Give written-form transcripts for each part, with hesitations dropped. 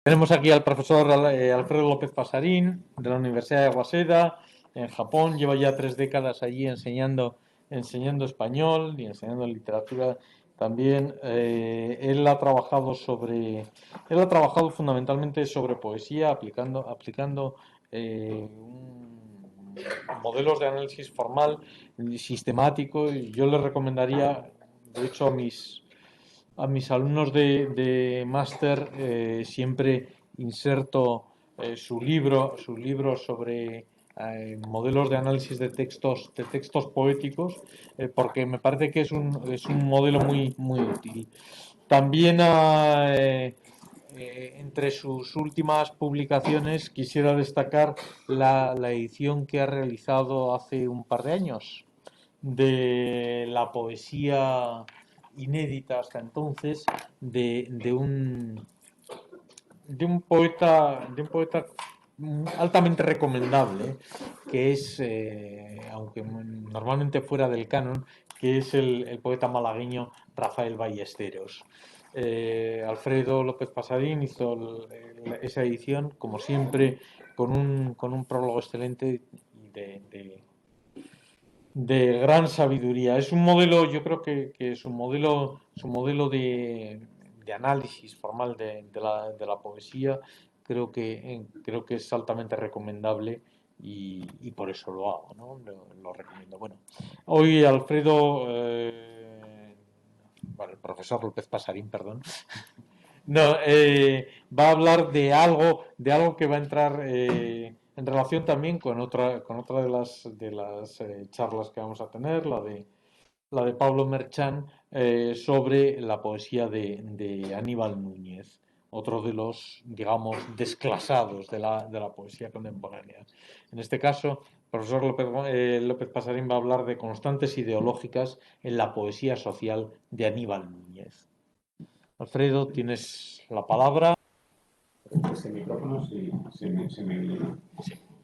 Tenemos aquí al profesor Alfredo López Pasarín, de la Universidad de Waseda, en Japón. Lleva ya 3 décadas allí enseñando español y enseñando literatura también. Él ha trabajado fundamentalmente sobre poesía, aplicando modelos de análisis formal y sistemático. Y yo le recomendaría, de hecho, a mis alumnos de máster siempre inserto su libro sobre modelos de análisis de textos poéticos, porque me parece que es un modelo muy, muy útil. También entre sus últimas publicaciones quisiera destacar la edición que ha realizado hace un par de años de la poesía inédita hasta entonces de un poeta altamente recomendable, que es, aunque normalmente fuera del canon, que es el poeta malagueño Rafael Ballesteros. Alfredo López Pasarín hizo esa edición, como siempre, con un prólogo excelente de gran sabiduría. Es un modelo, yo creo que su modelo de análisis formal de la poesía, creo que es altamente recomendable y por eso lo hago, ¿no? Lo recomiendo. Bueno, hoy Alfredo, bueno, el profesor López Pasarín, perdón, no, va a hablar de algo que va a entrar en relación también con otra de las charlas que vamos a tener, la de Pablo Merchán, sobre la poesía de Aníbal Núñez, otro de los, digamos, desclasados de la poesía contemporánea. En este caso, el profesor López Pasarín va a hablar de constantes ideológicas en la poesía social de Aníbal Núñez. Alfredo, tienes la palabra. Este micrófono sí, se me oye.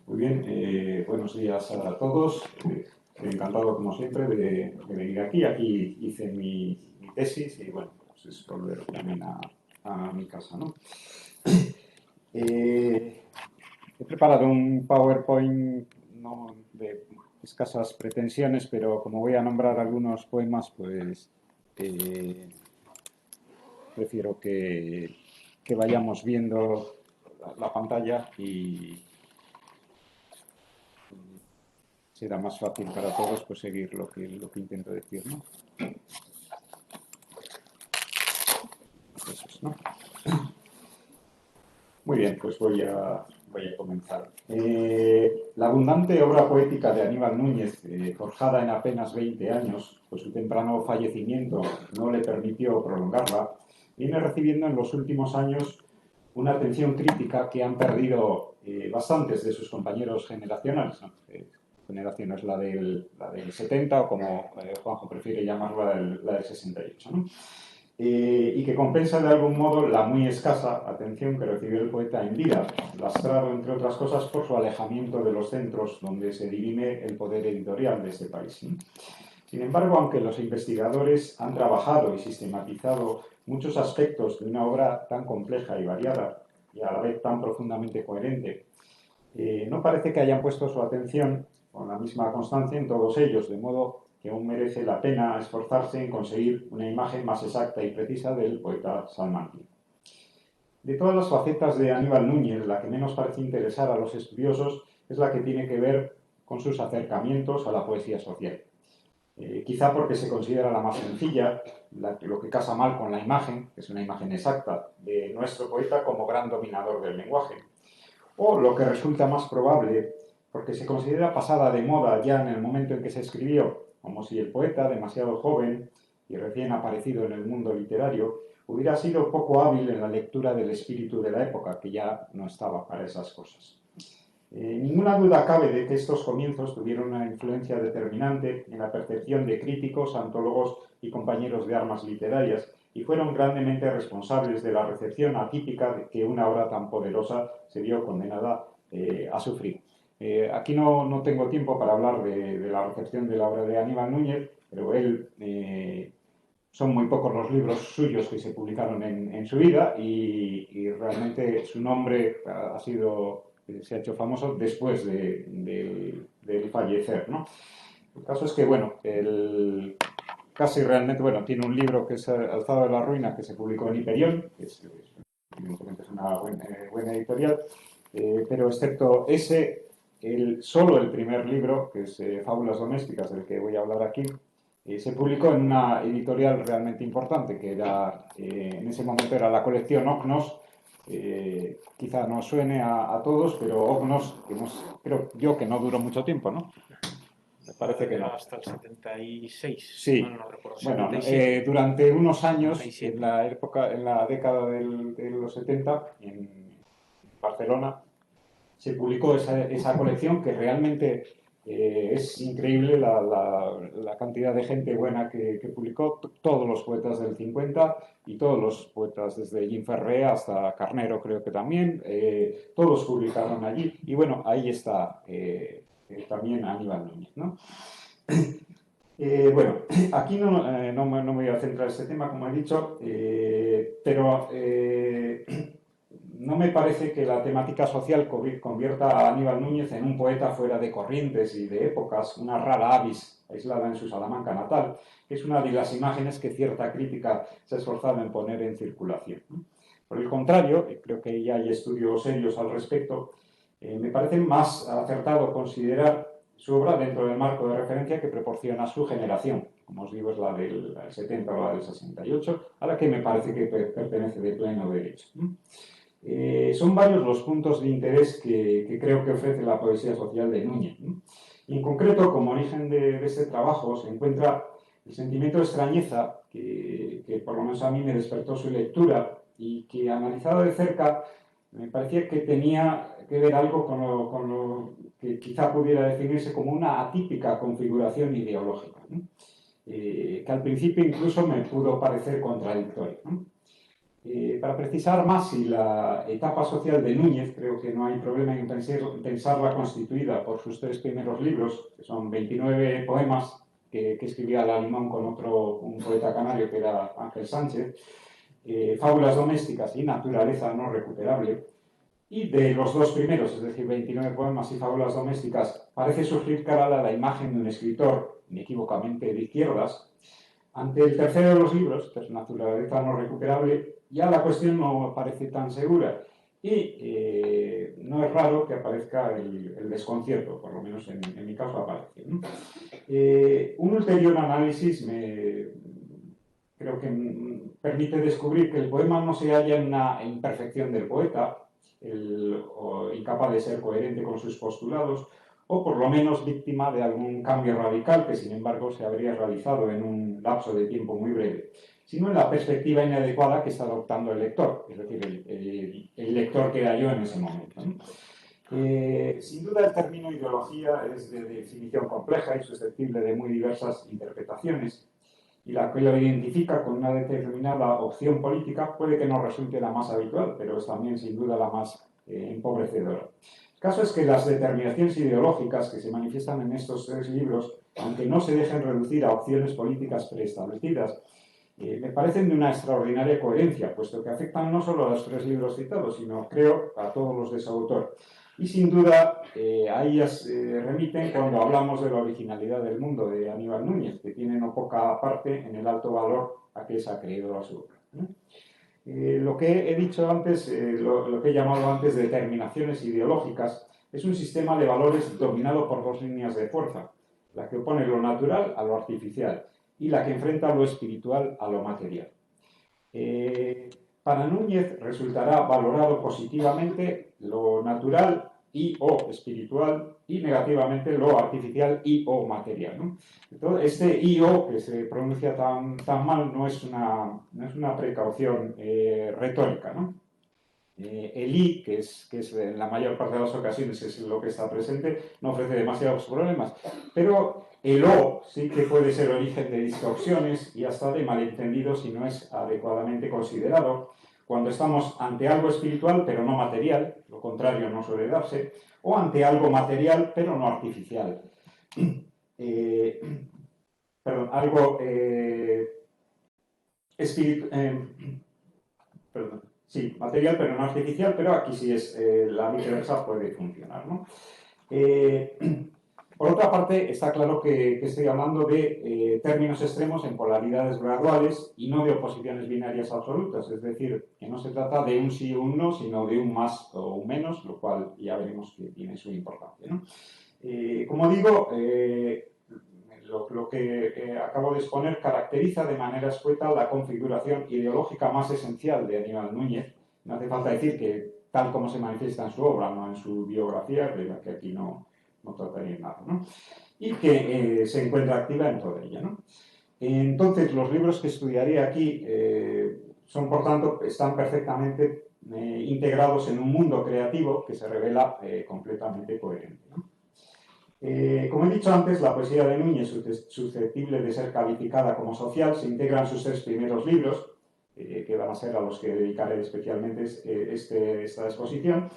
Muy bien, buenos días a todos. Estoy encantado, como siempre, de venir aquí. Aquí hice mi tesis y, bueno, pues es volver también a mi casa, ¿no? He preparado un PowerPoint no de escasas pretensiones, pero como voy a nombrar algunos poemas, pues prefiero que vayamos viendo la pantalla y será más fácil para todos pues, seguir lo que intento decir, ¿no? Eso es, ¿no? Muy bien, pues voy a comenzar. La abundante obra poética de Aníbal Núñez, forjada en apenas 20 años, pues su temprano fallecimiento no le permitió prolongarla, viene recibiendo en los últimos años una atención crítica que han perdido bastantes de sus compañeros generacionales, ¿no? Generación es la del 70 o como Juanjo prefiere llamarla, la del 68, ¿no? Y que compensa de algún modo la muy escasa atención que recibió el poeta en vida, lastrado, entre otras cosas, por su alejamiento de los centros donde se dirime el poder editorial de este país. Sin embargo, aunque los investigadores han trabajado y sistematizado muchos aspectos de una obra tan compleja y variada, y a la vez tan profundamente coherente, no parece que hayan puesto su atención con la misma constancia en todos ellos, de modo que aún merece la pena esforzarse en conseguir una imagen más exacta y precisa del poeta salmantino. De todas las facetas de Aníbal Núñez, la que menos parece interesar a los estudiosos es la que tiene que ver con sus acercamientos a la poesía social. Quizá porque se considera la más sencilla, lo que casa mal con la imagen, que es una imagen exacta, de nuestro poeta como gran dominador del lenguaje. O lo que resulta más probable, porque se considera pasada de moda ya en el momento en que se escribió, como si el poeta, demasiado joven y recién aparecido en el mundo literario, hubiera sido poco hábil en la lectura del espíritu de la época, que ya no estaba para esas cosas. Ninguna duda cabe de que estos comienzos tuvieron una influencia determinante en la percepción de críticos, antólogos y compañeros de armas literarias, y fueron grandemente responsables de la recepción atípica de que una obra tan poderosa se vio condenada a sufrir. Aquí no tengo tiempo para hablar de la recepción de la obra de Aníbal Núñez, pero él son muy pocos los libros suyos que se publicaron en su vida y realmente su nombre se ha hecho famoso después del fallecer, ¿no? El caso es que, bueno, casi realmente, bueno, tiene un libro que es Alzado de la Ruina, que se publicó en Hiperión, que evidentemente es una buena editorial, pero excepto ese, solo el primer libro, que es Fábulas Domésticas, del que voy a hablar aquí, se publicó en una editorial realmente importante, que era, en ese momento era la colección Ognos. Quizá no suene a todos, pero Ognos, creo yo que no duró mucho tiempo, ¿no? Me parece que no. Hasta el 76, Sí. no recuerdo, Bueno, 77. durante unos años, 77. en la década de los 70, en Barcelona, se publicó esa colección que realmente es increíble la cantidad de gente buena que publicó, todos los poetas del 50 y todos los poetas desde Jim Ferré hasta Carnero creo que también, todos publicaron allí y bueno, ahí está también Aníbal Núñez, ¿no? Bueno, aquí no me voy a centrar en este tema, como he dicho, pero no me parece que la temática social convierta a Aníbal Núñez en un poeta fuera de corrientes y de épocas, una rara avis aislada en su Salamanca natal, que es una de las imágenes que cierta crítica se ha esforzado en poner en circulación. Por el contrario, creo que ya hay estudios serios al respecto, me parece más acertado considerar su obra dentro del marco de referencia que proporciona su generación, como os digo es la del 70 o la del 68, a la que me parece que pertenece de pleno derecho. Son varios los puntos de interés que creo que ofrece la poesía social de Núñez. Y en concreto, como origen de este trabajo, se encuentra el sentimiento de extrañeza que por lo menos a mí me despertó su lectura y que analizado de cerca me parecía que tenía que ver algo con lo que quizá pudiera definirse como una atípica configuración ideológica, ¿no? Que al principio incluso me pudo parecer contradictorio, ¿no? Para precisar más si la etapa social de Núñez, creo que no hay problema en pensarla constituida por sus tres primeros libros, que son 29 poemas que escribía la Limón con un poeta canario que era Ángel Sánchez, Fábulas domésticas y Naturaleza no recuperable. Y de los dos primeros, es decir, 29 poemas y fábulas domésticas, parece surgir cara a la imagen de un escritor inequívocamente de izquierdas. Ante el tercero de los libros, que es Naturaleza no recuperable, ya la cuestión no parece tan segura y no es raro que aparezca el desconcierto, por lo menos en mi caso aparece, ¿no? Un ulterior análisis creo que permite descubrir que el poema no se halla en una imperfección del poeta, o incapaz de ser coherente con sus postulados, o por lo menos víctima de algún cambio radical que, sin embargo, se habría realizado en un lapso de tiempo muy breve, sino en la perspectiva inadecuada que está adoptando el lector, es decir, el lector que era yo en ese momento, ¿no? Sin duda el término ideología es de definición compleja y susceptible de muy diversas interpretaciones, y la que lo identifica con una determinada opción política puede que no resulte la más habitual, pero es también sin duda la más empobrecedora. El caso es que las determinaciones ideológicas que se manifiestan en estos tres libros, aunque no se dejen reducir a opciones políticas preestablecidas, me parecen de una extraordinaria coherencia, puesto que afectan no solo a los tres libros citados, sino, creo, a todos los de su autor. Y sin duda a ellas remiten cuando hablamos de la originalidad del mundo de Aníbal Núñez, que tiene no poca parte en el alto valor a que se ha creído a su obra, ¿no? Lo que he dicho antes, lo que he llamado antes determinaciones ideológicas, es un sistema de valores dominado por dos líneas de fuerza, la que opone lo natural a lo artificial y la que enfrenta lo espiritual a lo material. Para Núñez resultará valorado positivamente lo natural y o espiritual y negativamente lo artificial y o material, ¿no? Entonces, este y o que se pronuncia tan mal no es una precaución retórica, ¿no? El I, que es en la mayor parte de las ocasiones es lo que está presente, no ofrece demasiados problemas, pero el O sí que puede ser origen de distorsiones y hasta de malentendidos si no es adecuadamente considerado, cuando estamos ante algo espiritual pero no material, lo contrario no suele darse, o ante algo material pero no artificial. Perdón, algo perdón, sí, material pero no artificial, pero aquí sí es la viceversa puede funcionar, ¿no? Por otra parte, está claro que estoy hablando de términos extremos en polaridades graduales y no de oposiciones binarias absolutas, es decir, que no se trata de un sí o un no, sino de un más o un menos, lo cual ya veremos que tiene su importancia, ¿no? Como digo, lo que acabo de exponer caracteriza de manera escueta la configuración ideológica más esencial de Aníbal Núñez. No hace falta decir que tal como se manifiesta en su obra, no en su biografía, de la que aquí no trataría nada, ¿no? Y que se encuentra activa en toda ella, ¿no? Entonces, los libros que estudiaré aquí son, por tanto, están perfectamente integrados en un mundo creativo que se revela completamente coherente, ¿no? Como he dicho antes, la poesía de Núñez, susceptible de ser calificada como social, se integra en sus 3 primeros libros, que van a ser a los que dedicaré especialmente esta exposición,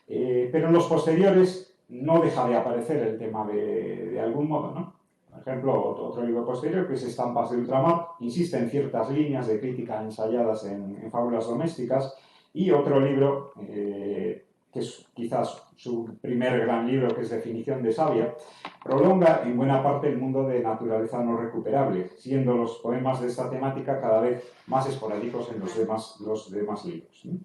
pero en los posteriores no deja de aparecer el tema de algún modo, ¿no? Por ejemplo, otro libro posterior, que es Estampas de Ultramar, insiste en ciertas líneas de crítica ensayadas en fábulas domésticas, y otro libro, que es quizás su primer gran libro, que es Definición de Savia, prolonga en buena parte el mundo de naturaleza no recuperable, siendo los poemas de esta temática cada vez más esporádicos en los demás libros, ¿no?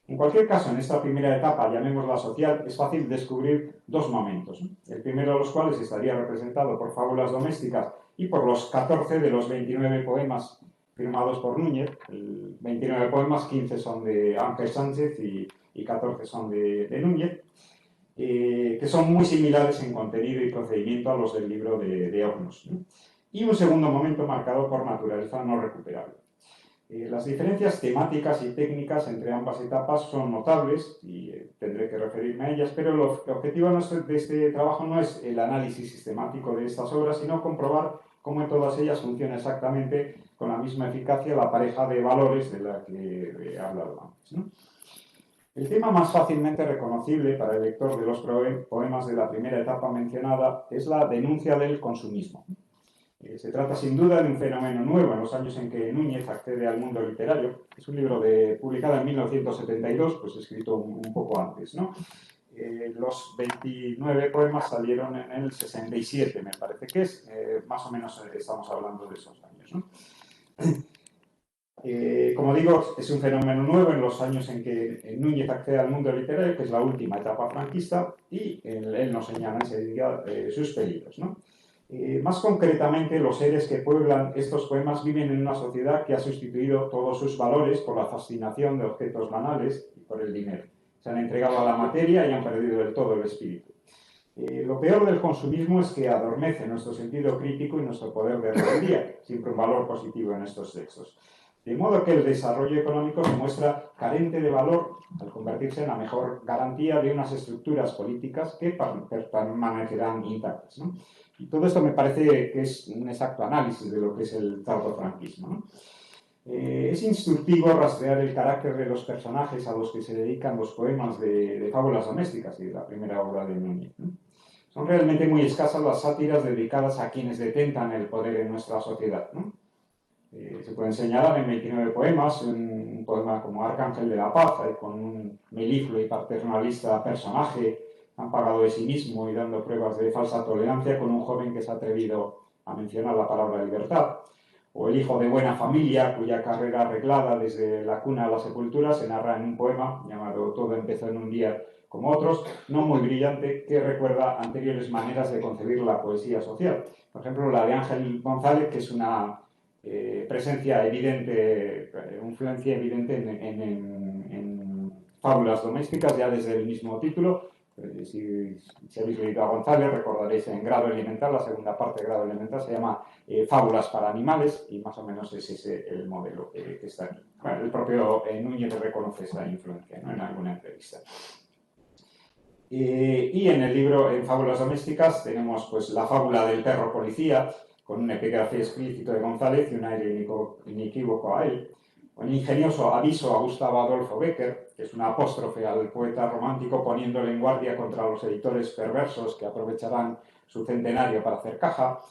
En cualquier caso, en esta primera etapa, llamémosla social, es fácil descubrir 2 momentos, ¿no? El primero de los cuales estaría representado por fábulas domésticas y por los 14 de los 29 poemas firmados por Núñez. 29 poemas, 15 son de Ángel Sánchez y 14 son de Núñez, que son muy similares en contenido y procedimiento a los del libro de Hornos, ¿no? Y un segundo momento marcado por naturaleza no recuperable. Las diferencias temáticas y técnicas entre ambas etapas son notables y tendré que referirme a ellas, pero el objetivo de este trabajo no es el análisis sistemático de estas obras, sino comprobar cómo en todas ellas funciona exactamente con la misma eficacia la pareja de valores de la que he hablado antes, ¿no? El tema más fácilmente reconocible para el lector de los poemas de la primera etapa mencionada es la denuncia del consumismo. Se trata sin duda de un fenómeno nuevo en los años en que Núñez accede al mundo literario. Es un libro publicado en 1972, pues escrito un poco antes, ¿no? Los 29 poemas salieron en el 67, me parece que es. Más o menos estamos hablando de esos años, ¿no? Como digo, es un fenómeno nuevo en los años en que Núñez accede al mundo literario, que es la última etapa franquista, y él nos señala enseguida sus peligros, ¿no? Más concretamente, los seres que pueblan estos poemas viven en una sociedad que ha sustituido todos sus valores por la fascinación de objetos banales y por el dinero. Se han entregado a la materia y han perdido del todo el espíritu. Lo peor del consumismo es que adormece nuestro sentido crítico y nuestro poder de rebeldía, siempre un valor positivo en estos textos. De modo que el desarrollo económico se muestra carente de valor al convertirse en la mejor garantía de unas estructuras políticas que permanecerán intactas, ¿no? Y todo esto me parece que es un exacto análisis de lo que es el tardofranquismo, ¿no? Es instructivo rastrear el carácter de los personajes a los que se dedican los poemas de fábulas domésticas y de la primera obra de Núñez, ¿no? Son realmente muy escasas las sátiras dedicadas a quienes detentan el poder en nuestra sociedad, ¿no? Se pueden señalar en 29 poemas, un poema como Arcángel de la Paz, con un melifluo y paternalista personaje apagado de sí mismo y dando pruebas de falsa tolerancia con un joven que se ha atrevido a mencionar la palabra libertad. O el hijo de buena familia, cuya carrera arreglada desde la cuna a la sepultura se narra en un poema llamado Todo empezó en un día como otros, no muy brillante, que recuerda anteriores maneras de concebir la poesía social. Por ejemplo, la de Ángel González, que es una presencia evidente, influencia evidente en fábulas domésticas, ya desde el mismo título. Si habéis leído a González, recordaréis en Grado Elemental, la segunda parte de Grado Elemental se llama Fábulas para animales, y más o menos es ese el modelo que está aquí. Bueno, el propio Núñez reconoce esa influencia, ¿no?, en alguna entrevista. Y en el libro, en Fábulas Domésticas, tenemos pues la fábula del perro policía, con un epígrafe explícito de González y un aire inequívoco a él. Un ingenioso aviso a Gustavo Adolfo Bécquer, que es una apóstrofe al poeta romántico poniéndole en guardia contra los editores perversos que aprovecharán su centenario para hacer caja.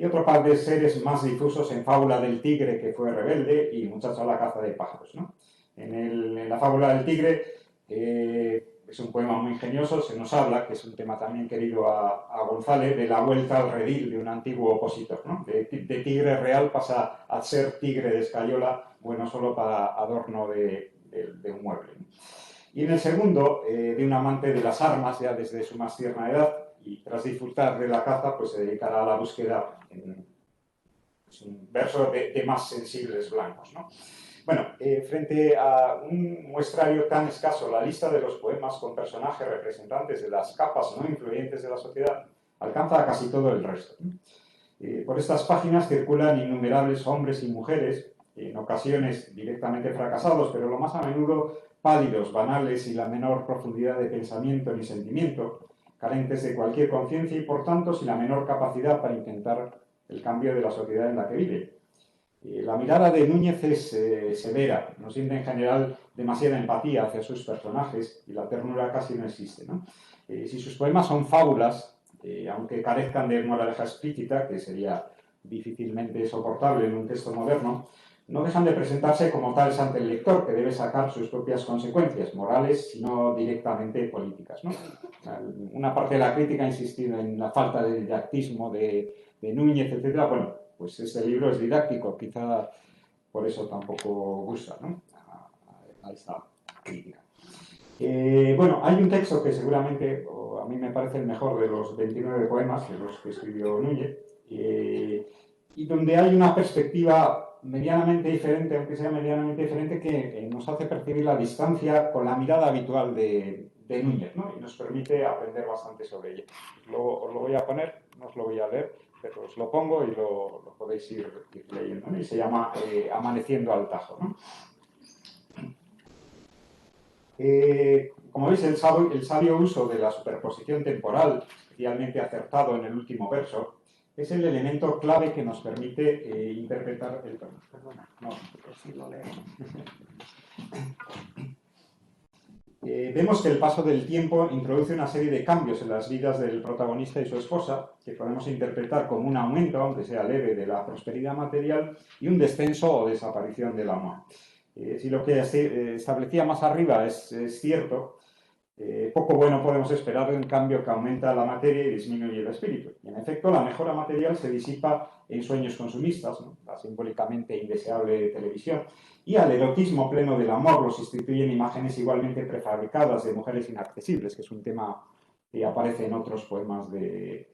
y otro par de seres más difusos en Fábula del tigre que fue rebelde y Muchacho a la caza de pájaros, ¿no? En la Fábula del tigre es un poema muy ingenioso, se nos habla, que es un tema también querido a González, de la vuelta al redil de un antiguo opositor, ¿no? De tigre real pasa a ser tigre de escayola, bueno solo para adorno de un mueble, ¿no? Y en el segundo, de un amante de las armas ya desde su más tierna edad, y tras disfrutar de la caza, pues se dedicará a la búsqueda en un verso de más sensibles blancos, ¿no? Bueno, frente a un muestrario tan escaso, la lista de los poemas con personajes representantes de las capas no influyentes de la sociedad alcanza a casi todo el resto, ¿no? Por estas páginas circulan innumerables hombres y mujeres, en ocasiones directamente fracasados, pero lo más a menudo pálidos, banales, sin la menor profundidad de pensamiento ni sentimiento, carentes de cualquier conciencia y, por tanto, sin la menor capacidad para intentar el cambio de la sociedad en la que vive. La mirada de Núñez es severa, no siente en general demasiada empatía hacia sus personajes y la ternura casi no existe, ¿no? Si sus poemas son fábulas, aunque carezcan de moraleja explícita, que sería difícilmente soportable en un texto moderno, no dejan de presentarse como tales ante el lector, que debe sacar sus propias consecuencias morales, sino directamente políticas, ¿no? Una parte de la crítica ha insistido en la falta de didactismo de Núñez, etc. Bueno, pues este libro es didáctico, quizá por eso tampoco gusta, ¿no? A esta crítica. Bueno, hay un texto que seguramente, a mí me parece el mejor de los 29 poemas de los que escribió Núñez, y donde hay una perspectiva medianamente diferente, aunque sea medianamente diferente, que nos hace percibir la distancia con la mirada habitual de Núñez, ¿no? Y nos permite aprender bastante sobre ella. Os lo voy a poner, no os lo voy a leer, pero os lo pongo y lo podéis ir leyendo, ¿no? Y se llama Amaneciendo al Tajo, ¿no? Como veis, el sabio uso de la superposición temporal, especialmente acertado en el último verso, es el elemento clave que nos permite interpretar el... Perdona, no, pero sí lo leo. Vemos que el paso del tiempo introduce una serie de cambios en las vidas del protagonista y su esposa, que podemos interpretar como un aumento, aunque sea leve, de la prosperidad material y un descenso o desaparición del amor. Si lo que establecía más arriba es cierto, poco bueno podemos esperar de un cambio que aumenta la materia y disminuye el espíritu. Y en efecto, la mejora material se disipa en sueños consumistas, ¿no? La simbólicamente indeseable televisión, y al erotismo pleno del amor lo sustituyen imágenes igualmente prefabricadas de mujeres inaccesibles, que es un tema que aparece en otros poemas de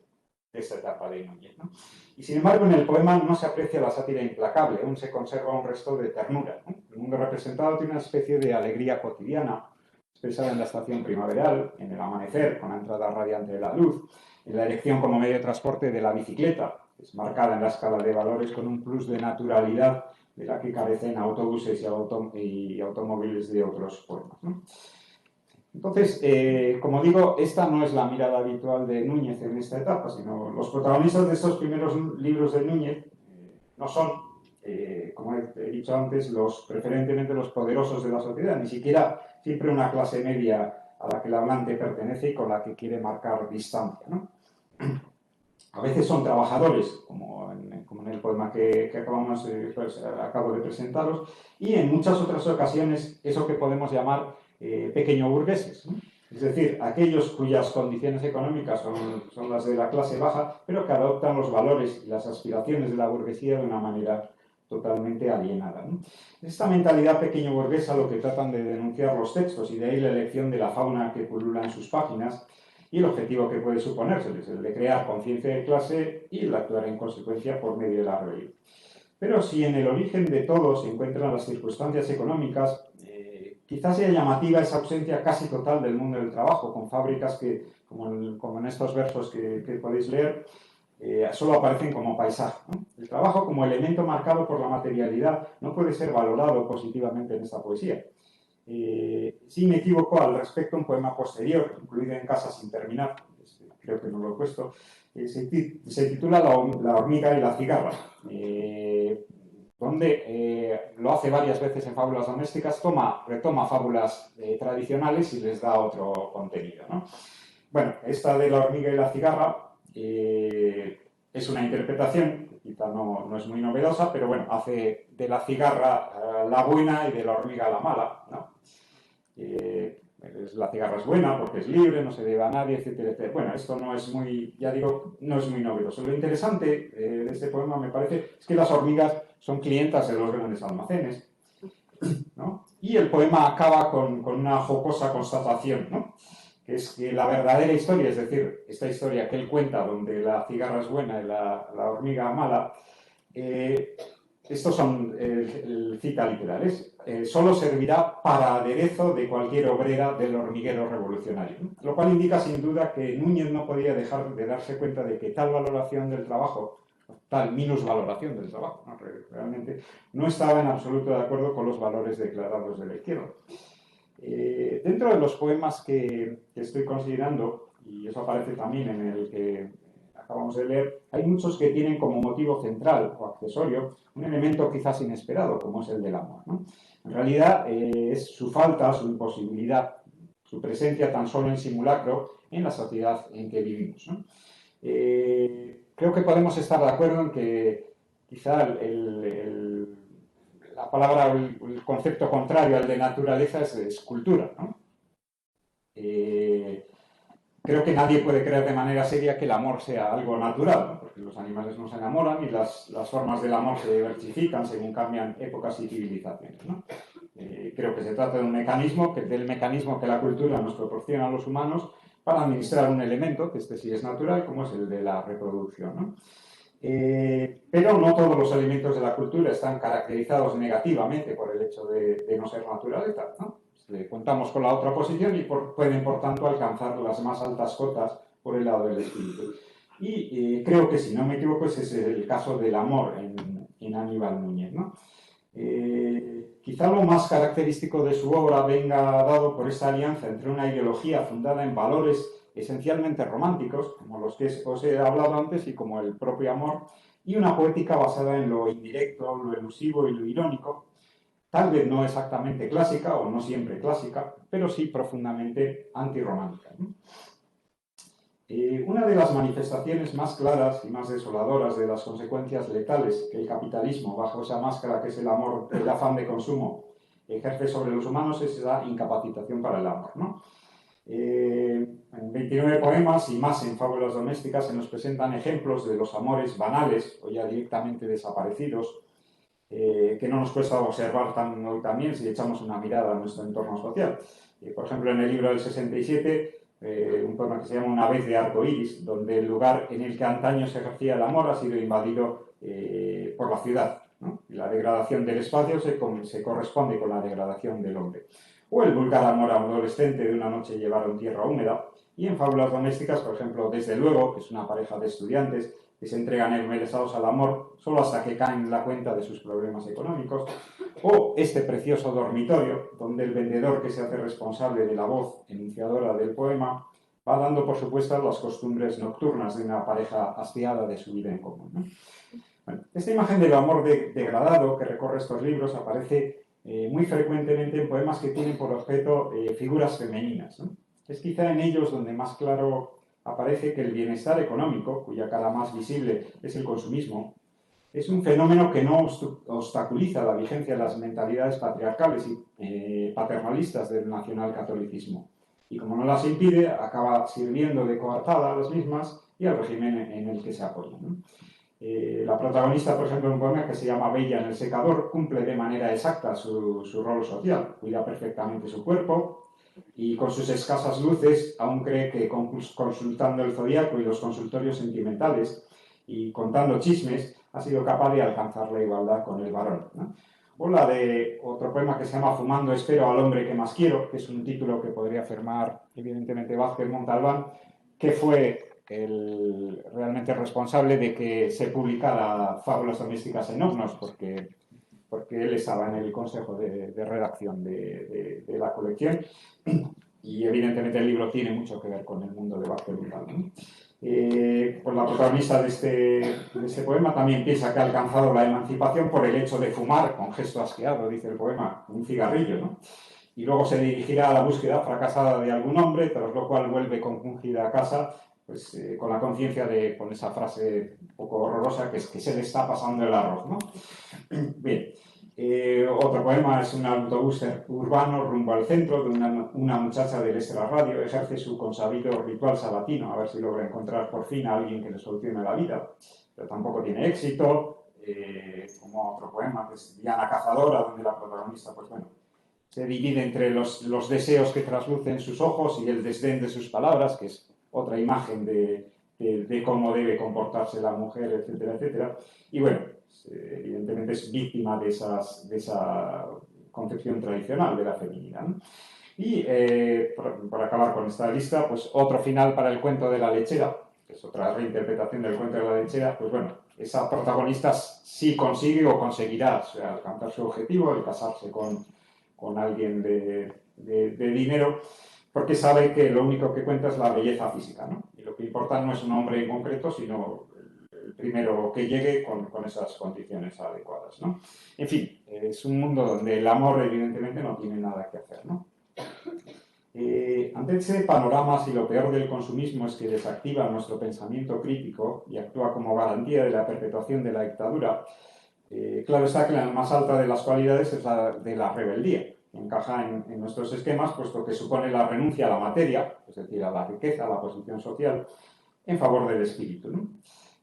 esta etapa de Núñez, ¿no? Y sin embargo, en el poema no se aprecia la sátira implacable, aún se conserva un resto de ternura, ¿no? El mundo representado tiene una especie de alegría cotidiana, expresada en la estación primaveral, en el amanecer, con la entrada radiante de la luz, en la elección como medio de transporte de la bicicleta, que es marcada en la escala de valores con un plus de naturalidad de la que carecen autobuses y automóviles de otros poemas, ¿no? Entonces, como digo, esta no es la mirada habitual de Núñez en esta etapa, sino los protagonistas de estos primeros libros de Núñez no son, como he dicho antes, preferentemente los poderosos de la sociedad, ni siquiera siempre una clase media a la que el hablante pertenece y con la que quiere marcar distancia, ¿no? A veces son trabajadores, como en el poema que acabo de presentaros, y en muchas otras ocasiones eso que podemos llamar pequeño burgueses, ¿no? Es decir, aquellos cuyas condiciones económicas son las de la clase baja, pero que adoptan los valores y las aspiraciones de la burguesía de una manera totalmente alienada, ¿no? Esta mentalidad pequeño burguesa lo que tratan de denunciar los textos, y de ahí la elección de la fauna que pulula en sus páginas y el objetivo que puede suponérseles, el de crear conciencia de clase y el actuar en consecuencia por medio de la rebelión. Pero si en el origen de todo se encuentran las circunstancias económicas, quizás sea llamativa esa ausencia casi total del mundo del trabajo, con fábricas que, como en estos versos que podéis leer, solo aparecen como paisaje, ¿no? El trabajo como elemento marcado por la materialidad no puede ser valorado positivamente en esta poesía. Si me equivoco al respecto, un poema posterior, incluido en Casa sin terminar, creo que no lo he puesto, se titula La hormiga y la cigarra, donde lo hace varias veces en fábulas domésticas, retoma fábulas tradicionales y les da otro contenido, ¿no? Bueno, esta de la hormiga y la cigarra es es una interpretación, quizá no es muy novedosa, pero bueno, hace de la cigarra la buena y de la hormiga la mala, ¿no? La cigarra es buena porque es libre, no se debe a nadie, etcétera, etcétera. Bueno, esto no es muy, ya digo, no es muy novedoso. Lo interesante de este poema, me parece, es que las hormigas son clientas de los grandes almacenes, ¿no? Y el poema acaba con una jocosa constatación, ¿no? Que es que la verdadera historia, es decir, esta historia que él cuenta, donde la cigarra es buena y la hormiga mala, estos son cita literales, solo servirá para aderezo de cualquier obrera del hormiguero revolucionario, ¿no? Lo cual indica sin duda que Núñez no podía dejar de darse cuenta de que tal valoración del trabajo, tal minusvaloración del trabajo, ¿no? Realmente no estaba en absoluto de acuerdo con los valores declarados de la izquierda. Dentro de los poemas que estoy considerando, y eso aparece también en el que acabamos de leer, hay muchos que tienen como motivo central o accesorio un elemento quizás inesperado, como es el del amor, ¿no? En realidad es su falta, su imposibilidad, su presencia tan solo en simulacro en la sociedad en que vivimos, ¿no? Creo que podemos estar de acuerdo en que quizá la palabra, el concepto contrario al de naturaleza es cultura, ¿no? Creo que nadie puede creer de manera seria que el amor sea algo natural, ¿no? Porque los animales no se enamoran y las formas del amor se diversifican según cambian épocas y civilizaciones, ¿no? Creo que se trata de un mecanismo, del mecanismo que la cultura nos proporciona a los humanos para administrar un elemento, que este sí es natural, como es el de la reproducción, ¿no? Pero no todos los elementos de la cultura están caracterizados negativamente por el hecho de no ser naturaleza, ¿no? Contamos con la otra posición y pueden, por tanto, alcanzar las más altas cotas por el lado del espíritu. Y creo que, si no me equivoco, ese es el caso del amor en Aníbal Núñez, ¿no? Quizá lo más característico de su obra venga dado por esta alianza entre una ideología fundada en valores esencialmente románticos, como los que os he hablado antes y como el propio amor, y una poética basada en lo indirecto, lo elusivo y lo irónico, tal vez no exactamente clásica o no siempre clásica, pero sí profundamente antirromántica, ¿no? Una de las manifestaciones más claras y más desoladoras de las consecuencias letales que el capitalismo, bajo esa máscara que es el amor, el afán de consumo, ejerce sobre los humanos es esa incapacitación para el amor, ¿no? En 29 poemas y más en fábulas domésticas se nos presentan ejemplos de los amores banales o ya directamente desaparecidos, que no nos cuesta observar también si echamos una mirada a nuestro entorno social. Por ejemplo, en el libro del 67, un poema que se llama Una vez de arco iris, donde el lugar en el que antaño se ejercía el amor ha sido invadido por la ciudad, ¿no? Y la degradación del espacio se corresponde con la degradación del hombre. O el vulgar amor adolescente de una noche llevaron tierra húmeda. Y en fábulas domésticas, por ejemplo, Desde luego, que es una pareja de estudiantes que se entregan embelesados al amor solo hasta que caen en la cuenta de sus problemas económicos, o este precioso dormitorio, donde el vendedor que se hace responsable de la voz enunciadora del poema va dando por supuestas las costumbres nocturnas de una pareja hastiada de su vida en común, ¿no? Bueno, esta imagen del amor degradado que recorre estos libros aparece muy frecuentemente en poemas que tienen por objeto figuras femeninas, ¿no? Es quizá en ellos donde más claro aparece que el bienestar económico, cuya cara más visible es el consumismo, es un fenómeno que no obstaculiza la vigencia de las mentalidades patriarcales y paternalistas del nacionalcatolicismo. Y como no las impide, acaba sirviendo de coartada a las mismas y al régimen en el que se apoyan, ¿no? La protagonista, por ejemplo, en un poema que se llama Bella en el secador, cumple de manera exacta su rol social, cuida perfectamente su cuerpo, y con sus escasas luces aún cree que consultando el zodiaco y los consultorios sentimentales y contando chismes ha sido capaz de alcanzar la igualdad con el varón, ¿no? O la de otro poema que se llama Fumando espero al hombre que más quiero, que es un título que podría firmar evidentemente Vázquez Montalbán, que fue el realmente responsable de que se publicara Fábulas domésticas en Ognos, porque él estaba en el consejo de redacción de la colección y evidentemente el libro tiene mucho que ver con el mundo de Vázquez Montalbán, ¿no? Pues la protagonista de este poema también piensa que ha alcanzado la emancipación por el hecho de fumar, con gesto asqueado, dice el poema, un cigarrillo, ¿no? Y luego se dirigirá a la búsqueda fracasada de algún hombre, tras lo cual vuelve compungida a casa pues con la conciencia de, con esa frase un poco horrorosa, que es que se le está pasando el arroz, ¿no? Bien. Otro poema es un autobús urbano rumbo al centro de una muchacha del Extra Radio ejerce su consabido ritual sabatino a ver si logra encontrar por fin a alguien que le solucione la vida, pero tampoco tiene éxito. Como otro poema que es Diana Cazadora, donde la protagonista, pues bueno, se divide entre los deseos que traslucen sus ojos y el desdén de sus palabras, que es otra imagen de cómo debe comportarse la mujer, etcétera, etcétera. Y bueno, evidentemente es víctima de esa concepción tradicional de la feminidad, ¿no? Y por acabar con esta lista, pues otro final para el cuento de la lechera, que es otra reinterpretación del cuento de la lechera, pues bueno, esa protagonista sí consigue o conseguirá, o sea, alcanzar su objetivo, el casarse con alguien de dinero, porque sabe que lo único que cuenta es la belleza física, ¿no? Y lo que importa no es un hombre en concreto, sino el primero que llegue con esas condiciones adecuadas, ¿no? En fin, es un mundo donde el amor evidentemente no tiene nada que hacer, ¿no? Ante ese panorama, si lo peor del consumismo es que desactiva nuestro pensamiento crítico y actúa como garantía de la perpetuación de la dictadura, claro está que la más alta de las cualidades es la de la rebeldía. Encaja en nuestros esquemas, puesto que supone la renuncia a la materia, es decir, a la riqueza, a la posición social, en favor del espíritu, ¿no?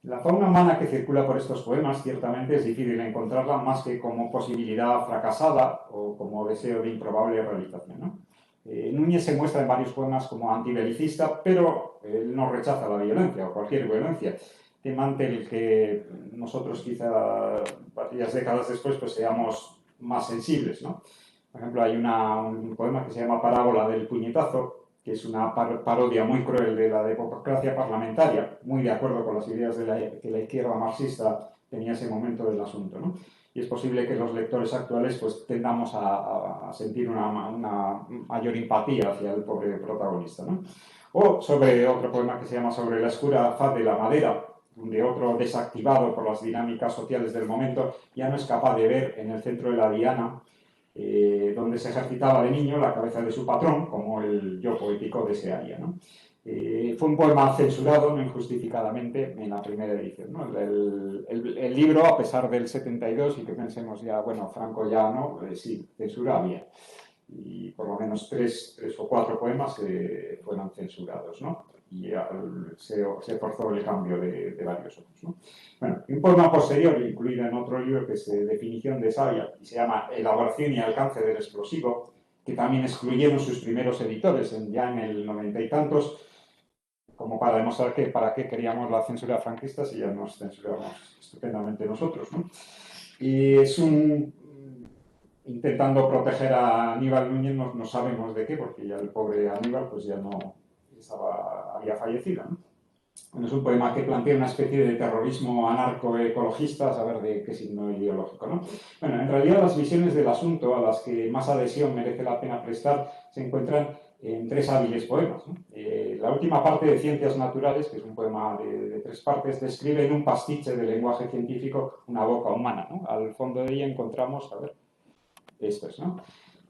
La fauna humana que circula por estos poemas ciertamente es difícil encontrarla más que como posibilidad fracasada o como deseo de improbable realización, ¿no? Núñez se muestra en varios poemas como antibelicista, pero él no rechaza la violencia o cualquier violencia, tema ante el que nosotros quizá varias décadas después pues seamos más sensibles, ¿no? Por ejemplo, hay un poema que se llama Parábola del puñetazo, que es una parodia muy cruel de la democracia parlamentaria, muy de acuerdo con las ideas que la izquierda marxista tenía en ese momento del asunto, ¿no? Y es posible que los lectores actuales pues tendamos a sentir una mayor empatía hacia el pobre protagonista, ¿no? O sobre otro poema que se llama Sobre la oscura faz de la madera, donde otro desactivado por las dinámicas sociales del momento ya no es capaz de ver en el centro de la diana donde se ejercitaba de niño la cabeza de su patrón, como el yo poético desearía, ¿no? Fue un poema censurado, no injustificadamente, en la primera edición, ¿no? El libro, a pesar del 72, y que pensemos ya, bueno, Franco ya no, sí, censura había. Y por lo menos tres o cuatro poemas fueron censurados, ¿no? Y se forzó el cambio de varios otros, ¿no? Bueno, un poema posterior, incluido en otro libro que es Definición de Savia, y se llama Elaboración y alcance del explosivo, que también excluyeron sus primeros editores ya en el 90 y tantos, como para demostrar que para qué queríamos la censura franquista si ya nos censuramos estupendamente nosotros, ¿no? Y es intentando proteger a Aníbal Núñez, no sabemos de qué, porque ya el pobre Aníbal pues ya no había fallecido, ¿no? Bueno, es un poema que plantea una especie de terrorismo anarcoecologista, a saber de qué signo ideológico, ¿no? Bueno, en realidad las visiones del asunto a las que más adhesión merece la pena prestar se encuentran en tres hábiles poemas, ¿no? La última parte de Ciencias Naturales, que es un poema de tres partes, describe en un pastiche del lenguaje científico una boca humana, ¿no? Al fondo de ella encontramos, a ver, esto es, ¿no?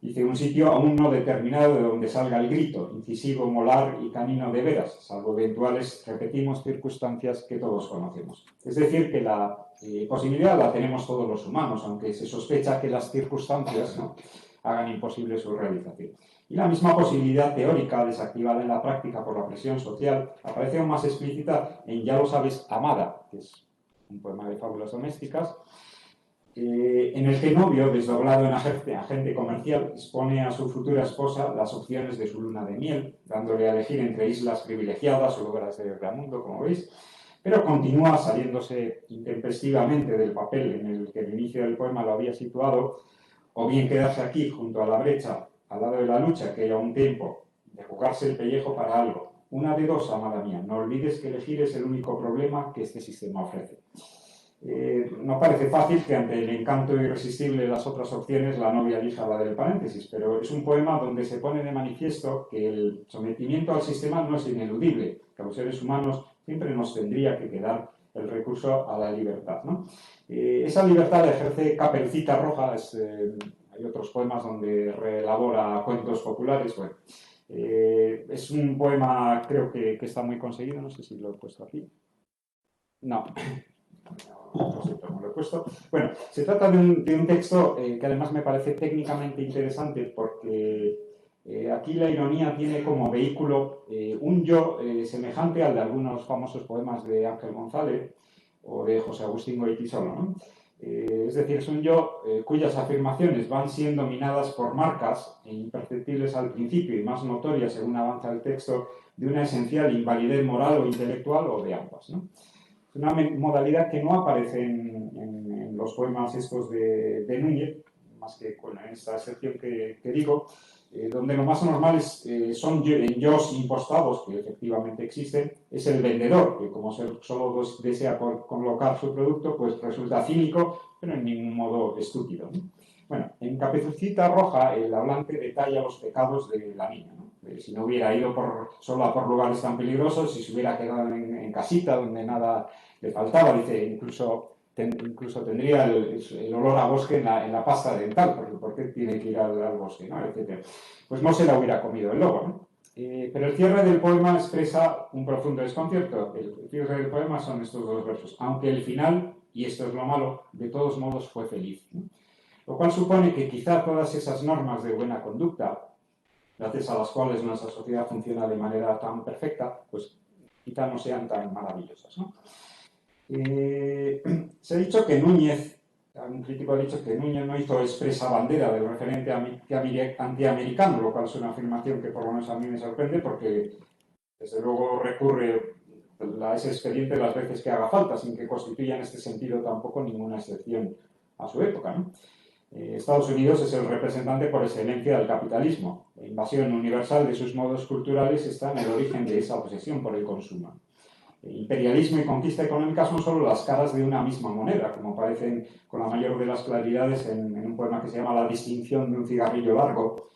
Dice, un sitio aún no determinado de donde salga el grito, incisivo, molar y camino de veras, salvo eventuales, repetimos, circunstancias que todos conocemos. Es decir, que la posibilidad la tenemos todos los humanos, aunque se sospecha que las circunstancias, ¿no?, hagan imposible su realización. Y la misma posibilidad teórica, desactivada en la práctica por la presión social, aparece aún más explícita en Ya lo sabes, Amada, que es un poema de fábulas domésticas, en el que novio, desdoblado en agente comercial, expone a su futura esposa las opciones de su luna de miel, dándole a elegir entre islas privilegiadas o lugares de mundo, como veis, pero continúa saliéndose intempestivamente del papel en el que el inicio del poema lo había situado, o bien quedarse aquí, junto a la brecha, al lado de la lucha, que era un tiempo de jugarse el pellejo para algo. Una de dos, amada mía, no olvides que elegir es el único problema que este sistema ofrece. No parece fácil que ante el encanto irresistible de las otras opciones la novia elija la del paréntesis, pero es un poema donde se pone de manifiesto que el sometimiento al sistema no es ineludible, que a los seres humanos siempre nos tendría que quedar el recurso a la libertad, ¿no? Esa libertad la ejerce Caperucita Roja, hay otros poemas donde reelabora cuentos populares, bueno, Es un poema, creo que está muy conseguido, no sé si lo he puesto aquí. No, no lo he puesto. Bueno, se trata de un texto que además me parece técnicamente interesante porque aquí la ironía tiene como vehículo un yo semejante al de algunos famosos poemas de Ángel González o de José Agustín Goytisolo, ¿no? Es decir, es un yo cuyas afirmaciones van siendo minadas por marcas imperceptibles al principio y más notorias según avanza el texto de una esencial invalidez moral o intelectual o de ambas, ¿no? Es una modalidad que no aparece en los poemas estos de Núñez, más que con esta excepción que digo, donde lo más normal son yos impostados, que efectivamente existen, es el vendedor, que como solo desea colocar su producto, pues resulta cínico, pero en ningún modo estúpido, ¿no? Bueno, en Caperucita Roja, el hablante detalla los pecados de la niña, ¿no? Si no hubiera ido solo a por lugares tan peligrosos, si se hubiera quedado en casita, donde nada le faltaba, dice, incluso tendría el olor a bosque en la pasta dental, porque ¿por qué tiene que ir al bosque? ¿No? Etcétera. Pues no se la hubiera comido el lobo, ¿no? Pero el cierre del poema expresa un profundo desconcierto. El cierre del poema son estos dos versos. Aunque el final, y esto es lo malo, de todos modos fue feliz, ¿no? Lo cual supone que quizá todas esas normas de buena conducta, gracias a las cuales nuestra sociedad funciona de manera tan perfecta, pues quizá no sean tan maravillosas, ¿no? Se ha dicho que Núñez, un crítico ha dicho que Núñez no hizo expresa bandera del referente antiamericano, lo cual es una afirmación que por lo menos a mí me sorprende porque desde luego recurre a ese expediente las veces que haga falta, sin que constituya en este sentido tampoco ninguna excepción a su época, ¿no? Estados Unidos es el representante por excelencia del capitalismo. La invasión universal de sus modos culturales está en el origen de esa obsesión por el consumo. Imperialismo y conquista económica son solo las caras de una misma moneda, como aparecen con la mayor de las claridades en un poema que se llama La distinción de un cigarrillo largo,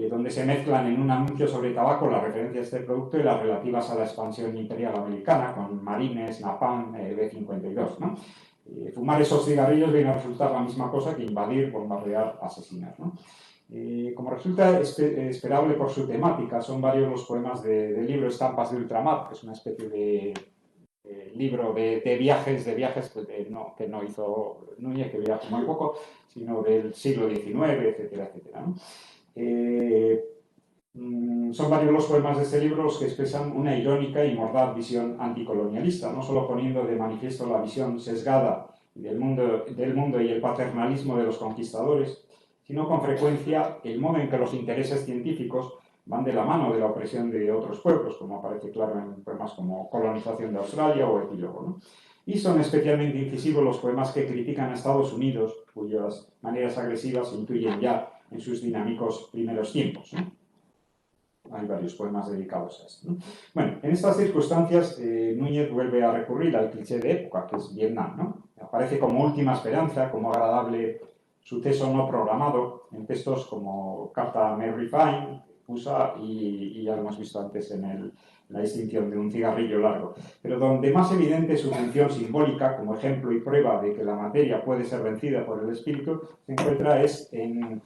donde se mezclan en un anuncio sobre tabaco las referencias a este producto y las relativas a la expansión imperial americana, con Marines, Napalm, B-52, ¿no? Fumar esos cigarrillos viene a resultar la misma cosa que invadir, bombardear, asesinar, ¿no? Como resulta esperable por su temática, son varios los poemas del libro Estampas de Ultramar, que es una especie de libro de viajes pues, que no hizo Núñez, que viajó muy poco, sino del siglo XIX, etcétera, etcétera, ¿no? Son varios los poemas de este libro los que expresan una irónica y mordaz visión anticolonialista, no solo poniendo de manifiesto la visión sesgada del mundo y el paternalismo de los conquistadores, sino con frecuencia el modo en que los intereses científicos van de la mano de la opresión de otros pueblos, como aparece claro en poemas como Colonización de Australia o Epílogo, ¿no? Y son especialmente incisivos los poemas que critican a Estados Unidos, cuyas maneras agresivas se intuyen ya en sus dinámicos primeros tiempos, ¿no? Hay varios poemas dedicados a esto, ¿no? Bueno, en estas circunstancias, Núñez vuelve a recurrir al cliché de época, que es Vietnam, ¿no? Aparece como última esperanza, como agradable suceso no programado, en textos como Carta a Mary Fine, USA, y ya lo hemos visto antes en la distinción de un cigarrillo largo. Pero donde más evidente su función simbólica, como ejemplo y prueba de que la materia puede ser vencida por el espíritu, se encuentra en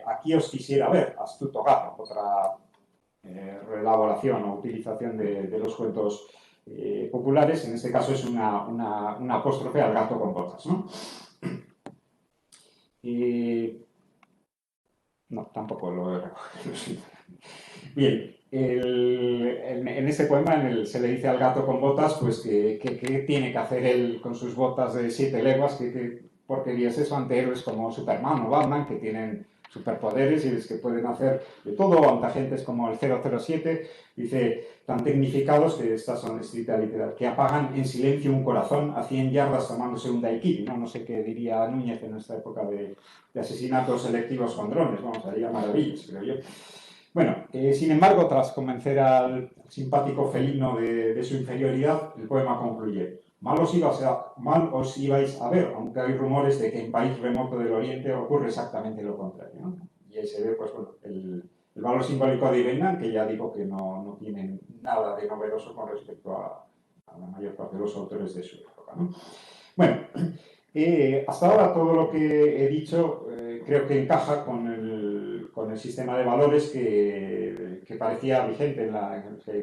Aquí os quisiera ver, Astuto Gato, otra reelaboración o utilización de los cuentos populares. En este caso es una apóstrofe al gato con botas, ¿no? No, tampoco lo he recogido. Bien, en este poema se le dice al gato con botas pues que tiene que hacer él con sus botas de 7 leguas, que porquería es eso ante héroes como Superman o Batman, que tienen superpoderes y que pueden hacer de todo, o ante agentes como el 007, dice, tan tecnificados, que estas son escritas literal, que apagan en silencio un corazón a 100 yardas tomándose un daiquiri, ¿no? No sé qué diría Núñez en esta época de asesinatos selectivos con drones, vamos, haría maravillas, creo yo. Bueno, sin embargo, tras convencer al simpático felino de su inferioridad, el poema concluye: mal os ibais a ver, aunque hay rumores de que en país remoto del Oriente ocurre exactamente lo contrario, ¿no? Y ahí se ve pues, bueno, el valor simbólico de Ibn, que ya digo que no tiene nada de novedoso con respecto a la mayor parte de los autores de su época, ¿no? Bueno, hasta ahora todo lo que he dicho creo que encaja con con el sistema de valores que parecía vigente,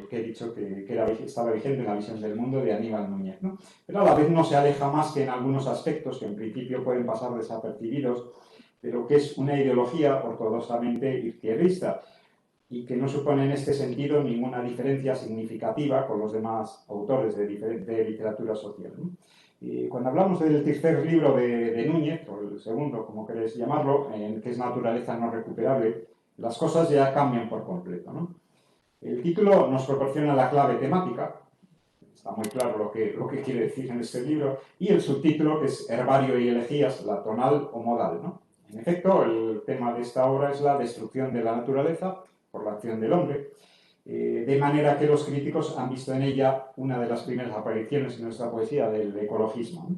que he dicho que estaba vigente en la visión del mundo de Aníbal Núñez, ¿no? Pero a la vez no se aleja más que en algunos aspectos que en principio pueden pasar desapercibidos, pero que es una ideología ortodoxamente izquierdista y que no supone en este sentido ninguna diferencia significativa con los demás autores de literatura social, ¿no? Y cuando hablamos del tercer libro de Núñez, o el segundo, como queréis llamarlo, que es Naturaleza no recuperable, las cosas ya cambian por completo, ¿no? El título nos proporciona la clave temática, está muy claro lo que quiere decir en este libro, y el subtítulo, que es Herbario y elegías, la tonal o modal, ¿no? En efecto, el tema de esta obra es la destrucción de la naturaleza por la acción del hombre, de manera que los críticos han visto en ella una de las primeras apariciones en nuestra poesía del ecologismo, ¿no?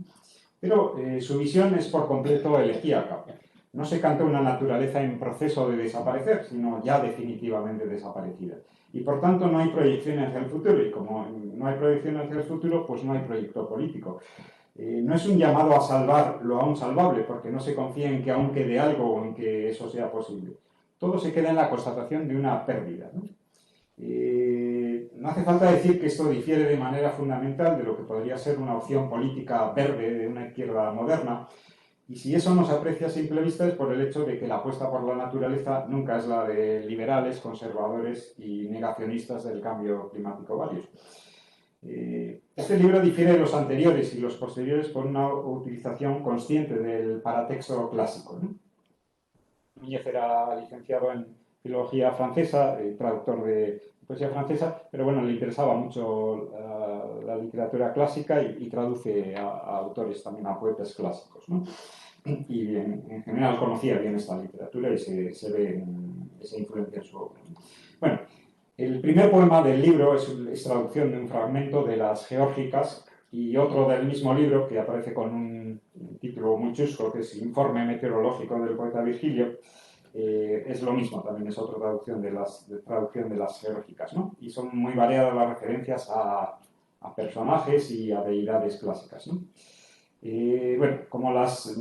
Pero su visión es por completo elegíaca. No se canta una naturaleza en proceso de desaparecer, sino ya definitivamente desaparecida. Y por tanto no hay proyección hacia el futuro, y como no hay proyección hacia el futuro, pues no hay proyecto político. No es un llamado a salvar lo aún salvable, porque no se confía en que aún quede algo o en que eso sea posible. Todo se queda en la constatación de una pérdida, ¿no? No hace falta decir que esto difiere de manera fundamental de lo que podría ser una opción política verde de una izquierda moderna, y si eso no se aprecia a simple vista es por el hecho de que la apuesta por la naturaleza nunca es la de liberales, conservadores y negacionistas del cambio climático varios. Este libro difiere de los anteriores y los posteriores por una utilización consciente del paratexto clásico, ¿no? Núñez era licenciado en filología francesa, traductor de poesía francesa, pero bueno, le interesaba mucho la literatura clásica y traduce a autores también, a poetas clásicos, ¿no? Y en general conocía bien esta literatura y se ve esa influencia en su obra. Bueno, el primer poema del libro es traducción de un fragmento de las Geórgicas y otro del mismo libro que aparece con un título muy chusco, que es Informe meteorológico del poeta Virgilio. Es lo mismo, también es otra traducción de las Geórgicas, ¿no? Y son muy variadas las referencias a personajes y a deidades clásicas, ¿no? Bueno, como las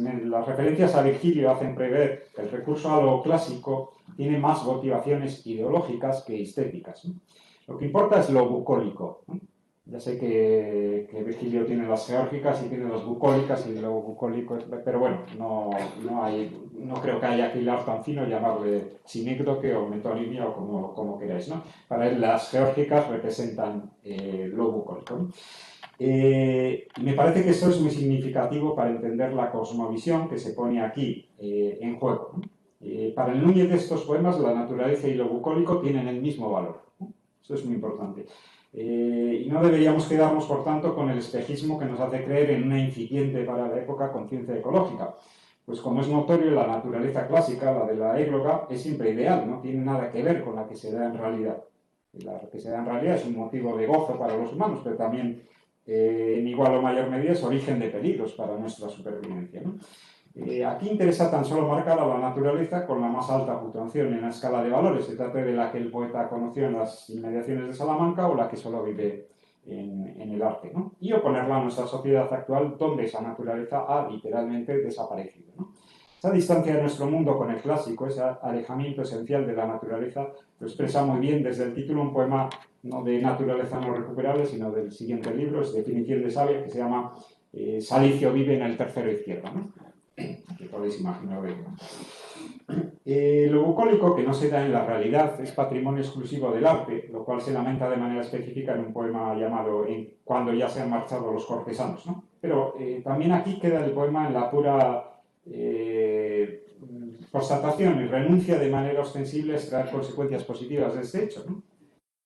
referencias a Virgilio hacen prever que el recurso a lo clásico tiene más motivaciones ideológicas que estéticas, ¿no? Lo que importa es lo bucólico, ¿no? Ya sé que Virgilio tiene las geórgicas y tiene las bucólicas y lo bucólico, pero bueno, no creo que haya que hilar tan fino, llamarle sinécdoque o metonimia o como queráis, ¿no? Para él las geórgicas representan lo bucólico, ¿no? Me parece que esto es muy significativo para entender la cosmovisión que se pone aquí en juego, ¿no? Para el Núñez de estos poemas, la naturaleza y lo bucólico tienen el mismo valor, ¿no? Esto es muy importante. Y no deberíamos quedarnos, por tanto, con el espejismo que nos hace creer en una incipiente para la época conciencia ecológica. Pues como es notorio, la naturaleza clásica, la de la égloga, es siempre ideal, no tiene nada que ver con la que se da en realidad. La que se da en realidad es un motivo de gozo para los humanos, pero también en igual o mayor medida es origen de peligros para nuestra supervivencia, ¿no? Aquí interesa tan solo marcar a la naturaleza con la más alta puntuación en la escala de valores, se trata de la que el poeta conoció en las inmediaciones de Salamanca o la que solo vive en el arte, ¿no? Y oponerla a nuestra sociedad actual, donde esa naturaleza ha literalmente desaparecido, ¿no? Esa distancia de nuestro mundo con el clásico, ese alejamiento esencial de la naturaleza, lo expresa muy bien desde el título un poema no de naturaleza no recuperable, sino del siguiente libro, es Definición de Sabia, que se llama Salicio vive en el tercero izquierdo, ¿no? Que podéis imaginar de lo bucólico, que no se da en la realidad, es patrimonio exclusivo del arte, lo cual se lamenta de manera específica en un poema llamado Cuando ya se han marchado los cortesanos, ¿no? Pero también aquí queda el poema en la pura constatación y renuncia de manera ostensible a extraer consecuencias positivas de este hecho, ¿no?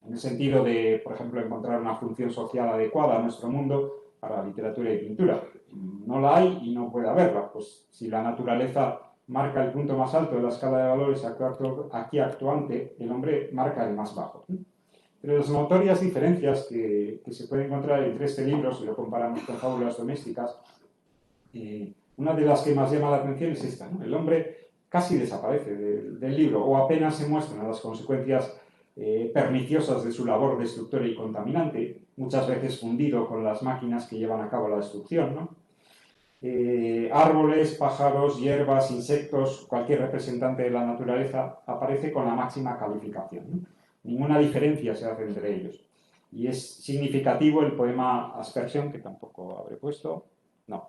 En el sentido de, por ejemplo, encontrar una función social adecuada a nuestro mundo para literatura y pintura. No la hay y no puede haberla, pues si la naturaleza marca el punto más alto de la escala de valores aquí actuante, el hombre marca el más bajo. Pero las notorias diferencias que se pueden encontrar entre este libro, si lo comparamos con Fábulas domésticas, una de las que más llama la atención es esta, ¿no? El hombre casi desaparece del libro o apenas se muestran las consecuencias perniciosas de su labor destructora y contaminante, muchas veces fundido con las máquinas que llevan a cabo la destrucción, ¿no? árboles, pájaros, hierbas, insectos, cualquier representante de la naturaleza aparece con la máxima calificación, ¿no? Ninguna diferencia se hace entre ellos. Y es significativo el poema Aspersión, que tampoco habré puesto, no,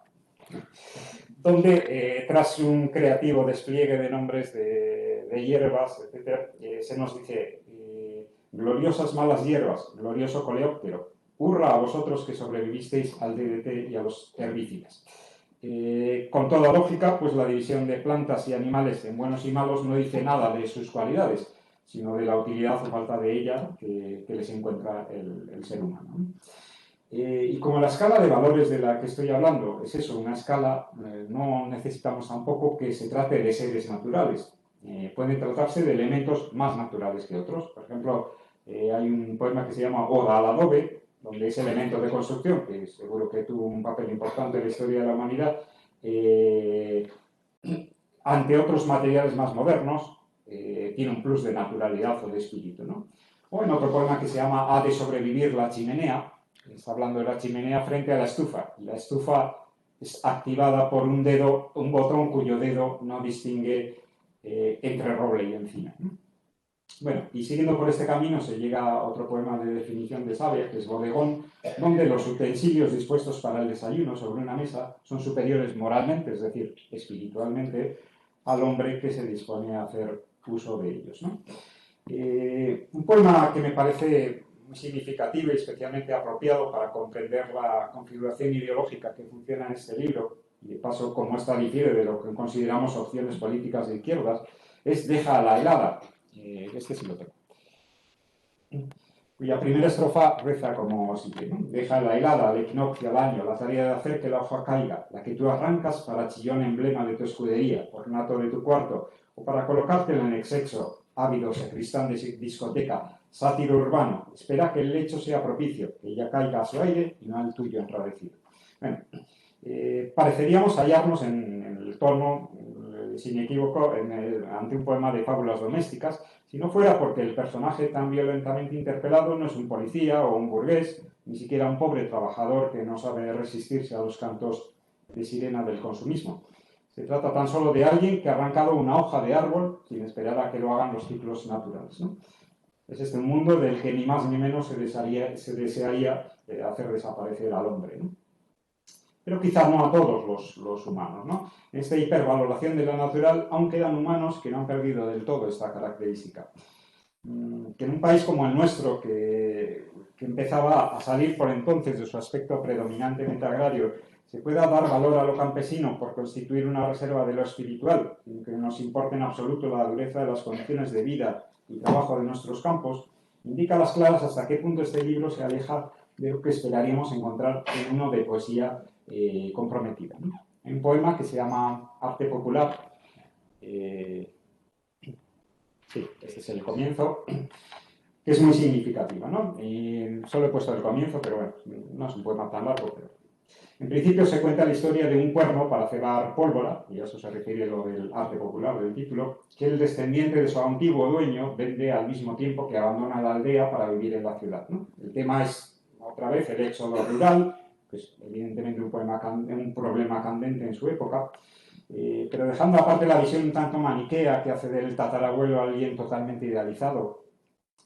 donde tras un creativo despliegue de nombres de hierbas, etc., se nos dice gloriosas malas hierbas, glorioso coleóptero, hurra a vosotros que sobrevivisteis al DDT y a los herbicidas. Con toda lógica, pues la división de plantas y animales en buenos y malos no dice nada de sus cualidades, sino de la utilidad o falta de ella que les encuentra el ser humano. Y como la escala de valores de la que estoy hablando es eso, una escala, no necesitamos tampoco que se trate de seres naturales. Pueden tratarse de elementos más naturales que otros. Por ejemplo, hay un poema que se llama Oda al adobe, donde ese elemento de construcción, que seguro que tuvo un papel importante en la historia de la humanidad, ante otros materiales más modernos, tiene un plus de naturalidad o de espíritu, ¿no? O en otro poema que se llama Ha de sobrevivir la chimenea, está hablando de la chimenea frente a la estufa. La estufa es activada por un dedo, un botón cuyo dedo no distingue entre roble y encina. Bueno, y siguiendo por este camino se llega a otro poema de definición de sabia, que es Bodegón, donde los utensilios dispuestos para el desayuno sobre una mesa son superiores moralmente, es decir, espiritualmente, al hombre que se dispone a hacer uso de ellos, ¿no? Un poema que me parece muy significativo y especialmente apropiado para comprender la configuración ideológica que funciona en este libro, y de paso cómo esta difiere de lo que consideramos opciones políticas de izquierdas, es Deja a la helada. Este sí lo tengo. Cuya primera estrofa reza como sigue, ¿no? Deja la helada, la equinoccia, el año, la tarea de hacer que la hoja caiga, la que tú arrancas para chillón emblema de tu escudería, ornato de tu cuarto, o para colocártela en exexo, ávido sacristán de discoteca, sátiro urbano, espera que el lecho sea propicio, que ella caiga a su aire y no al tuyo enradecido. Bueno, pareceríamos hallarnos en el tono, sin equívoco, ante un poema de fábulas domésticas, si no fuera porque el personaje tan violentamente interpelado no es un policía o un burgués, ni siquiera un pobre trabajador que no sabe resistirse a los cantos de sirena del consumismo. Se trata tan solo de alguien que ha arrancado una hoja de árbol sin esperar a que lo hagan los ciclos naturales, ¿no? Es este un mundo del que ni más ni menos se desearía hacer desaparecer al hombre, ¿no? Pero quizás no a todos los humanos, ¿no? En esta hipervaloración de lo natural aún quedan humanos que no han perdido del todo esta característica. Que en un país como el nuestro, que empezaba a salir por entonces de su aspecto predominantemente agrario, se pueda dar valor a lo campesino por constituir una reserva de lo espiritual, sin que nos importe en absoluto la dureza de las condiciones de vida y trabajo de nuestros campos, indica a las claras hasta qué punto este libro se aleja de lo que esperaríamos encontrar en uno de poesía comprometida, ¿no? Hay un poema que se llama Arte Popular. Sí, este es el comienzo, que es muy significativo, ¿no? Solo he puesto el comienzo, pero bueno, no es un poema tan largo, pero... En principio se cuenta la historia de un cuerno para cebar pólvora, y a eso se refiere lo del arte popular del título, que el descendiente de su antiguo dueño vende al mismo tiempo que abandona la aldea para vivir en la ciudad, ¿no? El tema es, otra vez, el éxodo rural, que es evidentemente un problema candente en su época, pero dejando aparte la visión un tanto maniquea que hace del tatarabuelo alguien totalmente idealizado,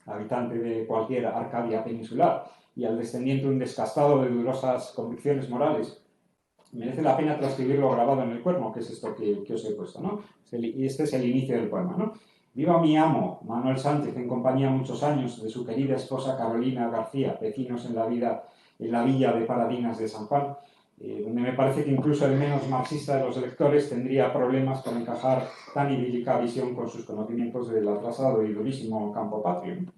habitante de cualquier Arcadia peninsular, y al descendiente un descastado de dudosas convicciones morales, merece la pena transcribir lo grabado en el cuerno, que es esto que os he puesto, ¿no? Y este es el inicio del poema, ¿no? Viva mi amo, Manuel Sánchez, en compañía muchos años de su querida esposa Carolina García, vecinos en la villa de Paradinas de San Juan, donde me parece que incluso el menos marxista de los lectores tendría problemas para encajar tan idílica visión con sus conocimientos del atrasado y durísimo campo patrio, ¿no?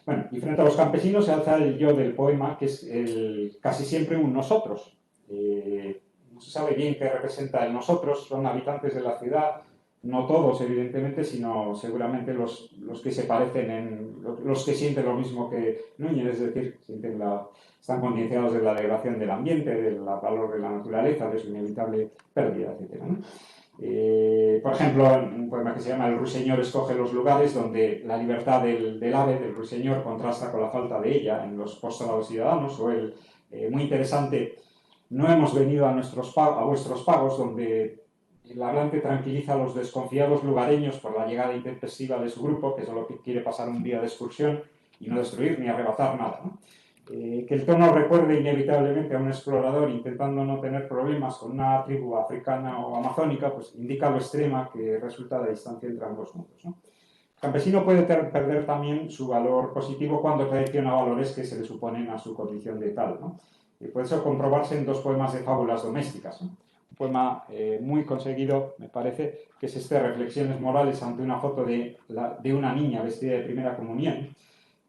Bueno, y frente a los campesinos se alza el yo del poema, que es casi siempre un nosotros. No se sabe bien qué representa el nosotros, son habitantes de la ciudad, no todos evidentemente, sino seguramente los que se parecen, los que sienten lo mismo que Núñez, es decir, están concienciados de la degradación del ambiente, del valor de la naturaleza, de su inevitable pérdida, etc., ¿no? Por ejemplo, un poema que se llama El ruiseñor escoge los lugares, donde la libertad del ave, del ruiseñor, contrasta con la falta de ella en los postulados ciudadanos, o el muy interesante no hemos venido a vuestros pagos, donde el hablante tranquiliza a los desconfiados lugareños por la llegada intempestiva de su grupo, que solo quiere pasar un día de excursión y no destruir ni arrebatar nada, ¿no? Que el tono recuerde inevitablemente a un explorador intentando no tener problemas con una tribu africana o amazónica, pues indica lo extrema que resulta la distancia entre ambos mundos, ¿no? El campesino puede perder también su valor positivo cuando traiciona valores que se le suponen a su condición de tal, ¿no? Y puede eso comprobarse en dos poemas de fábulas domésticas, ¿no? Un poema muy conseguido, me parece, que es este Reflexiones morales ante una foto de una niña vestida de primera comunión.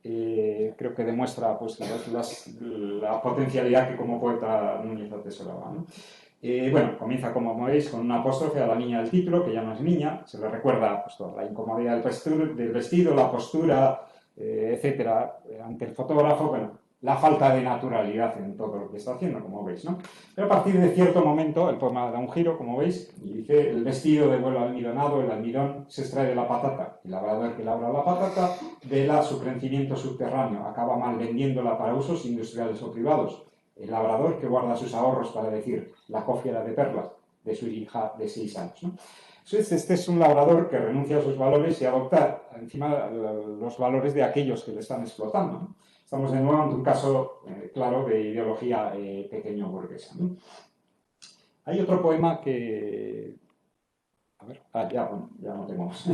Creo que demuestra pues, la potencialidad que como poeta Núñez atesoraba, ¿no? Bueno, comienza, como veis, con una apóstrofe a la niña del título, que ya no es niña, se le recuerda pues, toda la incomodidad del vestido, la postura, etcétera, ante el fotógrafo, bueno, la falta de naturalidad en todo lo que está haciendo, como veis, ¿no? Pero a partir de cierto momento el poema da un giro, como veis, y dice: el vestido devuelve almidonado, el almidón se extrae de la patata, el labrador que labra la patata vela su crecimiento subterráneo, acaba mal vendiéndola para usos industriales o privados. El labrador que guarda sus ahorros para decir la cófiera de perlas de su hija de 6 años, ¿no? Este es un labrador que renuncia a sus valores y adopta encima los valores de aquellos que le están explotando, ¿no? Estamos de nuevo ante un caso claro de ideología pequeño burguesa, ¿no? Hay otro poema que... A ver, ya no tengo más.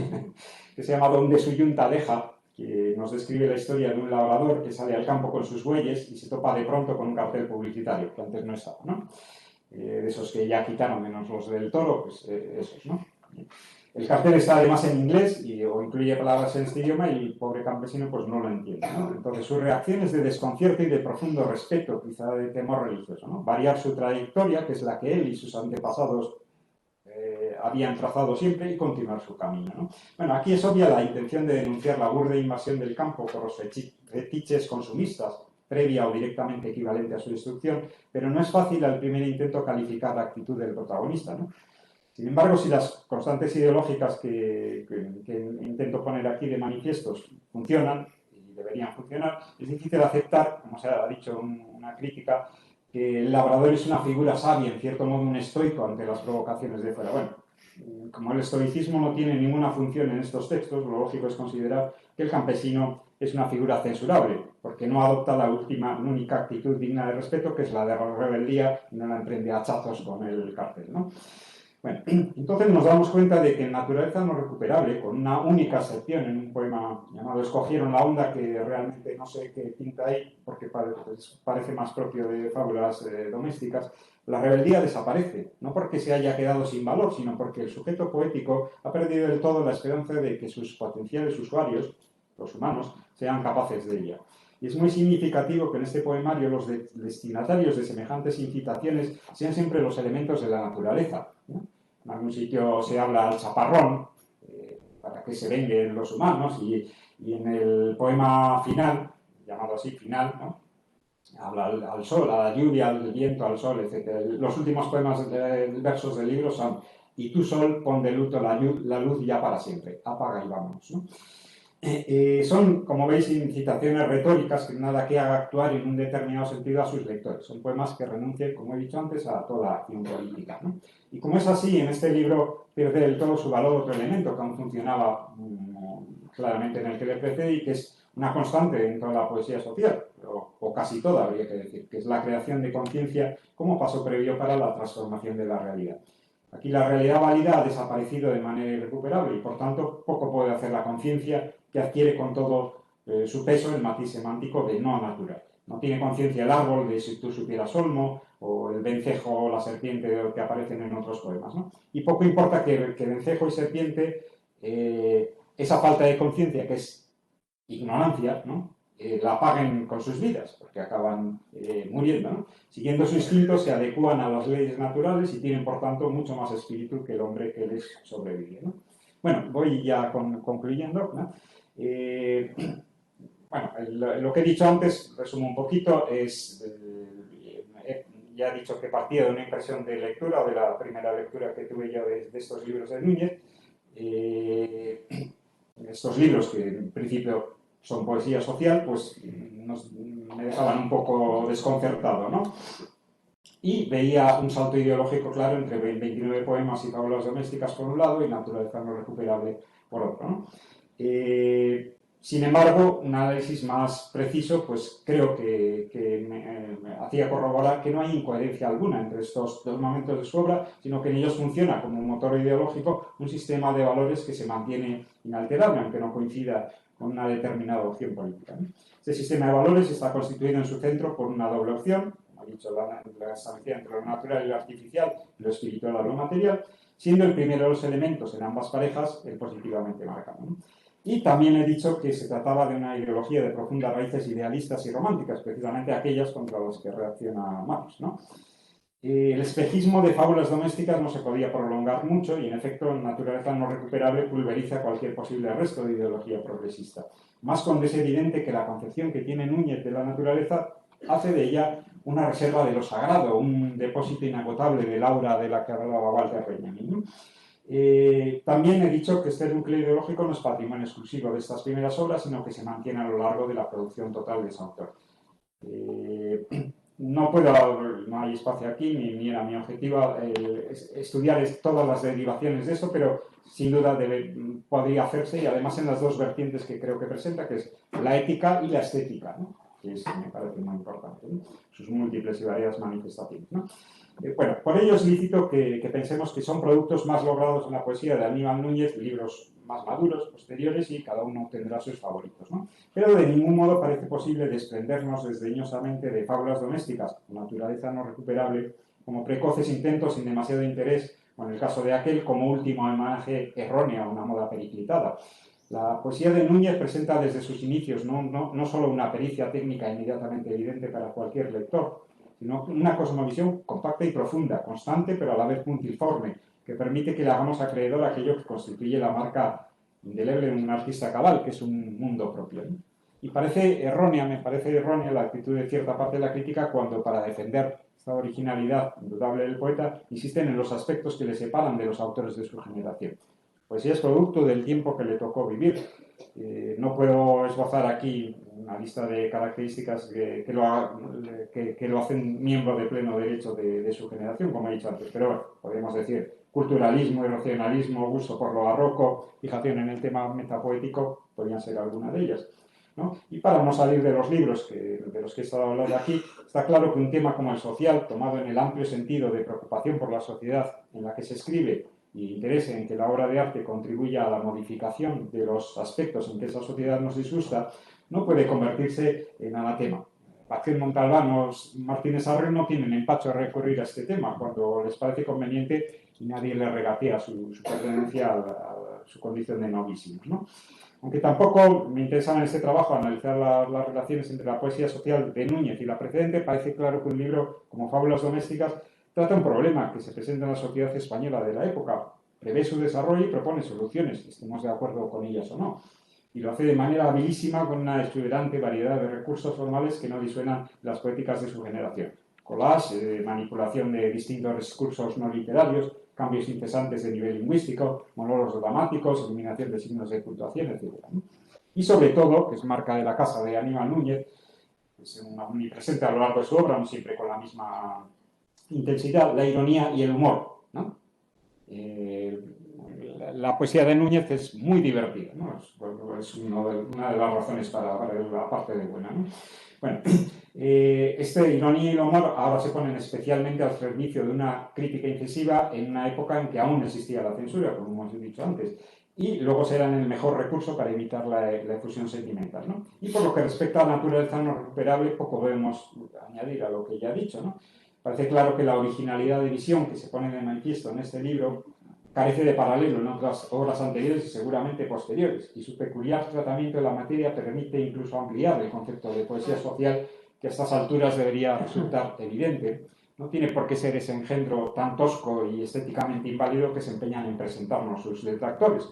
Que se llama Donde su yunta deja, que nos describe la historia de un labrador que sale al campo con sus bueyes y se topa de pronto con un cartel publicitario, que antes no estaba, ¿no? De esos que ya quitaron, menos los del toro, pues esos, ¿no? El cartel está además en inglés o incluye palabras en este idioma y el pobre campesino pues no lo entiende, ¿no? Entonces su reacción es de desconcierto y de profundo respeto, quizá de temor religioso, ¿no? Variar su trayectoria, que es la que él y sus antepasados habían trazado siempre, y continuar su camino, ¿no? Bueno, aquí es obvia la intención de denunciar la burda invasión del campo por los fetiches consumistas, previa o directamente equivalente a su destrucción, pero no es fácil al primer intento calificar la actitud del protagonista, ¿no? Sin embargo, si las constantes ideológicas que intento poner aquí de manifiestos funcionan, y deberían funcionar, es difícil aceptar, como se ha dicho una crítica, que el labrador es una figura sabia, en cierto modo un estoico ante las provocaciones de fuera. Bueno, como el estoicismo no tiene ninguna función en estos textos, lo lógico es considerar que el campesino es una figura censurable, porque no adopta la única actitud digna de respeto, que es la de rebeldía, y no la emprende a hachazos con el cartel, ¿no? Bueno, entonces nos damos cuenta de que en Naturaleza no recuperable, con una única excepción en un poema llamado Escogieron la onda, que realmente no sé qué pinta ahí, porque parece más propio de fábulas domésticas, la rebeldía desaparece, no porque se haya quedado sin valor, sino porque el sujeto poético ha perdido del todo la esperanza de que sus potenciales usuarios, los humanos, sean capaces de ella. Y es muy significativo que en este poemario los destinatarios de semejantes incitaciones sean siempre los elementos de la naturaleza, ¿no? En algún sitio se habla al chaparrón, para que se venguen los humanos, y en el poema final, llamado así final, ¿no? Habla al sol, a la lluvia, al viento, al sol, etc. Los últimos poemas, versos del libro son: y tú, sol, pon de luto la luz ya para siempre, apaga y vámonos, ¿no? Son, como veis, incitaciones retóricas que nada que haga actuar en un determinado sentido a sus lectores. Son poemas que renuncian, como he dicho antes, a toda acción política, ¿no? Y como es así, en este libro pierde del todo su valor otro elemento que aún funcionaba claramente en el que le precede y que es una constante en toda la poesía social, o casi toda, habría que decir, que es la creación de conciencia como paso previo para la transformación de la realidad. Aquí la realidad válida ha desaparecido de manera irrecuperable y, por tanto, poco puede hacer la conciencia, que adquiere con todo su peso el matiz semántico de no natural. No tiene conciencia el árbol de Si tú supieras olmo, o el vencejo o la serpiente de lo que aparecen en otros poemas, ¿no? Y poco importa que vencejo y serpiente, esa falta de conciencia, que es ignorancia, ¿no? La paguen con sus vidas, porque acaban muriendo, ¿no? Siguiendo su instinto, se adecúan a las leyes naturales y tienen, por tanto, mucho más espíritu que el hombre que les sobrevive, ¿no? Bueno, voy ya concluyendo, ¿no? Bueno, lo que he dicho antes, resumo un poquito, ya he dicho que partía de una impresión de lectura, o de la primera lectura que tuve yo de estos libros de Núñez. Estos libros, que en principio son poesía social, pues me dejaban un poco desconcertado, ¿no? y veía un salto ideológico claro entre 29 poemas y fábulas domésticas por un lado y Naturaleza no recuperable por otro, ¿no? Sin embargo, un análisis más preciso, pues creo que me hacía corroborar que no hay incoherencia alguna entre estos dos momentos de su obra, sino que en ellos funciona como un motor ideológico un sistema de valores que se mantiene inalterable, aunque no coincida con una determinada opción política, ¿no? Este sistema de valores está constituido en su centro por una doble opción, como he dicho, la distancia entre lo natural y lo artificial, lo espiritual y lo material, siendo el primero de los elementos en ambas parejas el positivamente marcado, ¿no? Y también he dicho que se trataba de una ideología de profundas raíces idealistas y románticas, precisamente aquellas contra las que reacciona Marx, ¿no? El espejismo de fábulas domésticas no se podía prolongar mucho y, en efecto, Naturaleza no recuperable pulveriza cualquier posible resto de ideología progresista. Más cuando es evidente que la concepción que tiene Núñez de la naturaleza hace de ella una reserva de lo sagrado, un depósito inagotable del aura de la que hablaba Walter Benjamin, ¿no? También he dicho que este núcleo ideológico no es patrimonio exclusivo de estas primeras obras, sino que se mantiene a lo largo de la producción total de ese autor. No hay espacio aquí, ni era mi objetivo estudiar todas las derivaciones de eso, pero sin duda podría hacerse, y además en las dos vertientes que creo que presenta, que es la ética y la estética, ¿no? Que me parece muy importante, ¿no? Sus múltiples y variadas manifestaciones, ¿no? Bueno, por ello es lícito que pensemos que son productos más logrados en la poesía de Aníbal Núñez, libros más maduros, posteriores, y cada uno tendrá sus favoritos, ¿no? Pero de ningún modo parece posible desprendernos desdeñosamente de fábulas domésticas, naturaleza no recuperable, como precoces intentos sin demasiado interés, o en el caso de aquel, como último homenaje erróneo a una moda periclitada. La poesía de Núñez presenta desde sus inicios no solo una pericia técnica inmediatamente evidente para cualquier lector, sino una cosmovisión compacta y profunda, constante pero a la vez puntiforme, que permite que le hagamos acreedor a aquello que constituye la marca indeleble en un artista cabal, que es un mundo propio, ¿no? Y me parece errónea la actitud de cierta parte de la crítica cuando, para defender esta originalidad indudable del poeta, insisten en los aspectos que le separan de los autores de su generación. Pues sí, es producto del tiempo que le tocó vivir. No puedo esbozar aquí una lista de características que lo hacen miembro de pleno derecho de su generación, como he dicho antes, pero bueno, podemos decir culturalismo, emocionalismo, gusto por lo barroco, fijación en el tema metapoético, podrían ser alguna de ellas, ¿no? Y para no salir de los libros de los que he estado hablando aquí, está claro que un tema como el social, tomado en el amplio sentido de preocupación por la sociedad en la que se escribe y interés en que la obra de arte contribuya a la modificación de los aspectos en que esa sociedad nos disgusta, no puede convertirse en anatema. Pacien Montalbán o Martínez Arre no tienen empacho a recurrir a este tema cuando les parece conveniente y nadie le regatea su pertenencia a su condición de novísimos, ¿no? Aunque tampoco me interesa en este trabajo analizar las relaciones entre la poesía social de Núñez y la precedente, parece claro que un libro como Fábulas domésticas trata un problema que se presenta en la sociedad española de la época, prevé su desarrollo y propone soluciones, estemos de acuerdo con ellas o no. Y lo hace de manera habilísima con una exuberante variedad de recursos formales que no disuenan las poéticas de su generación. Collage, manipulación de distintos recursos no literarios, cambios incesantes de nivel lingüístico, monólogos dramáticos, eliminación de signos de puntuación, etc. Y sobre todo, que es marca de la casa de Aníbal Núñez, es omnipresente a lo largo de su obra, no siempre con la misma intensidad, la ironía y el humor, ¿no? La poesía de Núñez es muy divertida, ¿no? Es una de las razones para la parte de buena, ¿no? Bueno, esta ironía y el humor ahora se ponen especialmente al servicio de una crítica incisiva en una época en que aún existía la censura, como hemos dicho antes, y luego serán el mejor recurso para evitar la efusión sentimental, ¿no? Y por lo que respecta a la naturaleza no recuperable, poco debemos añadir a lo que ya he dicho, ¿no? Parece claro que la originalidad de visión que se pone de manifiesto en este libro carece de paralelo en otras obras anteriores y seguramente posteriores, y su peculiar tratamiento de la materia permite incluso ampliar el concepto de poesía social que a estas alturas debería resultar evidente. No tiene por qué ser ese engendro tan tosco y estéticamente inválido que se empeñan en presentarnos sus detractores.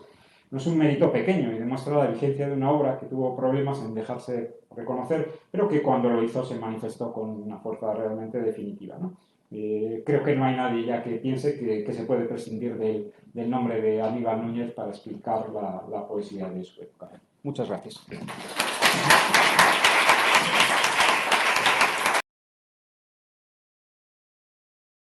No es un mérito pequeño y demuestra la vigencia de una obra que tuvo problemas en dejarse reconocer, pero que cuando lo hizo se manifestó con una fuerza realmente definitiva, ¿no? Creo que no hay nadie ya que piense que se puede prescindir del nombre de Aníbal Núñez para explicar la poesía de su época. Muchas gracias.